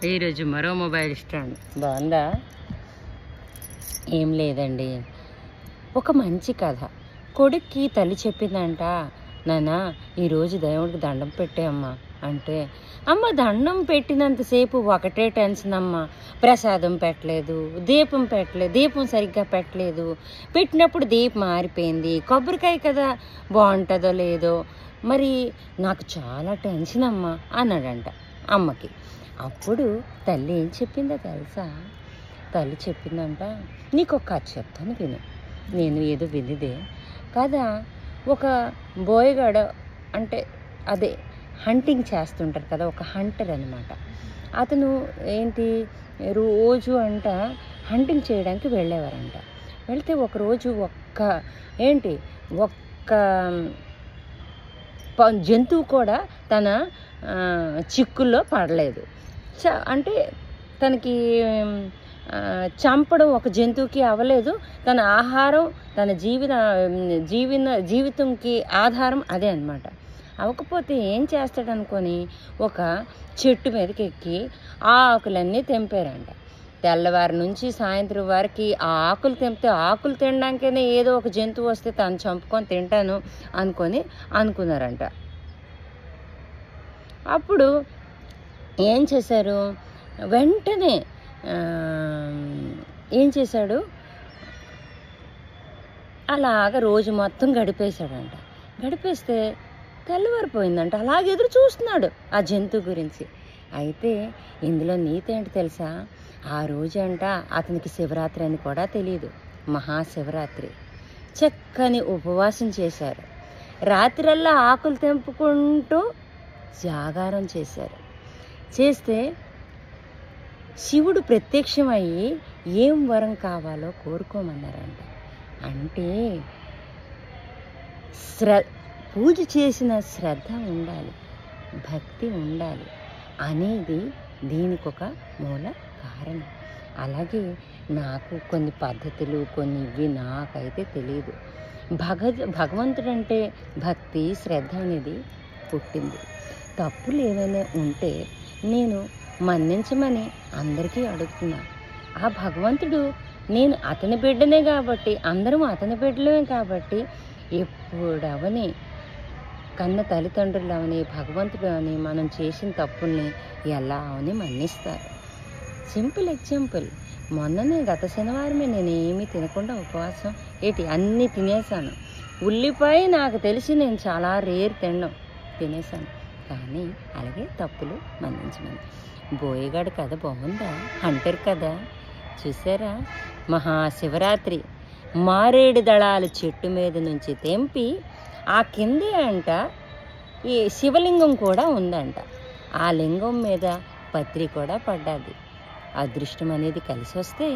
ఈరోజు మరో mobile stand బాగుందా? ఏం లేదండి, ఒక మంచి కథ. కొడుక్కి తల్లి చెప్పిందంట, నాన్న ఈరోజు దేవుడికి దండం పెట్టే అమ్మ అంటే, అమ్మ దండం పెట్టినంతసేపు ఒకటే టెన్షన్ అమ్మ, ప్రసాదం పెట్టలేదు, దీపం సరిగ్గా పెట్టలేదు, పెట్టినప్పుడు దీపం మారిపోయింది, కొబ్బరికాయ కదా బాగుంటుందో లేదో, మరి నాకు చాలా టెన్షన్ అమ్మ అన్నాడంట అమ్మకి. అప్పుడు తల్లి ఏం చెప్పిందో తెలుసా? తల్లి చెప్పిందంట, నీకు ఒక కథ చెప్తాను విను. నేను ఏదో వినిదే కదా, ఒక బోయగాడు అంటే అదే హంటింగ్ చేస్తుంటారు కదా, ఒక హంటర్ అనమాట. అతను ఏంటి రోజు హంటింగ్ చేయడానికి వెళ్ళేవారంట. వెళ్తే ఒకరోజు ఒక్క జంతువు కూడా తన చిక్కుల్లో పడలేదు. అంటే తనకి చంపడం ఒక జంతువుకి అవ్వలేదు. తన ఆహారం, తన జీవితంకి ఆధారం అదే అన్నమాట. అవ్వకపోతే ఏం చేస్తాడనుకొని ఒక చెట్టు మీదకి ఎక్కి ఆ ఆకులన్నీ తెంపారంట. తెల్లవారి నుంచి సాయంత్రం వరకు ఆ ఆకులు తెంపితే ఆకులు తినడానికైనా ఏదో ఒక జంతువు వస్తే తను చంపుకొని తింటాను అనుకున్నారంట. అప్పుడు ఏం చేశారు, వెంటనే ఏం చేశాడు, అలాగ రోజు మొత్తం గడిపేశాడంట. గడిపేస్తే తెల్లవారిపోయిందంట. అలాగే ఎదురు చూస్తున్నాడు ఆ జంతువు గురించి. అయితే ఇందులో నీతి ఏంటి తెలుసా? ఆ రోజు అతనికి శివరాత్రి అని కూడా తెలియదు, మహాశివరాత్రి. చక్కని ఉపవాసం చేశారు. రాత్రల్లా ఆకులు తెంపుకుంటూ జాగారం చేశారు. చేస్తే శివుడు ప్రత్యక్షమయ్యి ఏం వరం కావాలో కోరుకోమన్నారంట. అంటే పూజ చేసిన శ్రద్ధ ఉండాలి, భక్తి ఉండాలి అనేది దీనికి ఒక మూల కారణం. అలాగే నాకు కొన్ని పద్ధతులు ఇవి నాకైతే తెలియదు. భగవంతుడంటే భక్తి శ్రద్ధ అనేది పుట్టింది. తప్పులు ఏమైనా ఉంటే నేను మన్నించమని అందరికీ అడుగుతున్నా. ఆ భగవంతుడు, నేను అతని బిడ్డనే కాబట్టి, అందరం అతని బిడ్డలమే కాబట్టి, ఎప్పుడవని కన్న తల్లిదండ్రులు అవని, భగవంతుడు అని మనం చేసిన తప్పుల్ని ఎలా అవని మన్నిస్తారు. సింపుల్ ఎగ్జాంపుల్, మొన్ననే గత శనివారమే నేను ఏమీ తినకుండా ఉపవాసం అన్నీ తినేసాను. ఉల్లిపాయ నాకు తెలిసి నేను చాలా రేర్ తినేసాను. కానీ అలాగే తప్పులు మన్నించమని. బోయగాడు కథ బాగుందా? హంటర్ కదా, చూసారా? మహాశివరాత్రి మారేడు దళాలు చెట్టు మీద నుంచి తెంపి ఆ కిందే ఈ శివలింగం కూడా ఉందంట. ఆ లింగం మీద పత్రి కూడా పడ్డది. అదృష్టం అనేది కలిసి వస్తే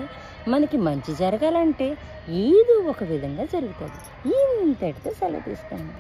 మనకి మంచి జరగాలంటే ఏదో ఒక విధంగా జరుగుతుంది. ఇంతటితో సెలవు తీసుకోండి.